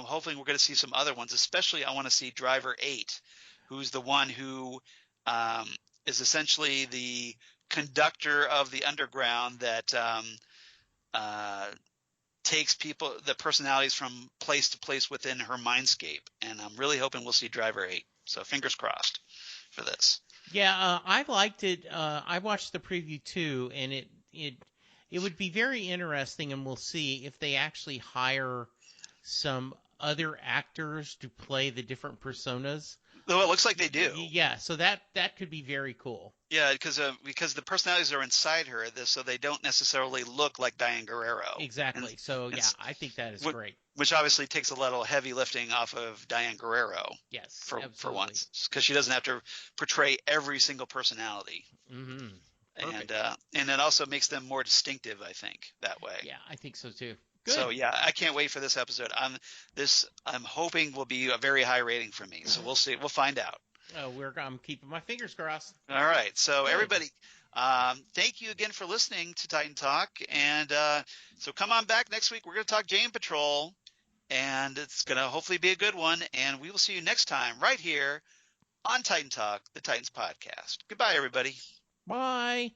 hoping we're going to see some other ones. Especially I want to see Driver 8, who's the one who is essentially the conductor of the underground that takes the personalities from place to place within her mindscape. And I'm really hoping we'll see Driver 8. So fingers crossed for this. Yeah, I liked it. I watched the preview too, and it would be very interesting, and we'll see if they actually hire some other actors to play the different personas. Well, it looks like they do. Yeah, so that could be very cool. Yeah, because the personalities are inside her, so they don't necessarily look like Diane Guerrero. Exactly. I think that is great. Which obviously takes a little heavy lifting off of Diane Guerrero. Yes, for once, because she doesn't have to portray every single personality. Mm-hmm. And it also makes them more distinctive, I think, that way. Yeah, I think so too. Good. So yeah, I can't wait for this episode. I'm hoping will be a very high rating for me. So we'll see. We'll find out. I'm keeping my fingers crossed. All right. So everybody, thank you again for listening to Titan Talk. And so come on back next week. We're going to talk Jane Patrol, and it's going to hopefully be a good one. And we will see you next time right here on Titan Talk, the Titans podcast. Goodbye, everybody. Bye.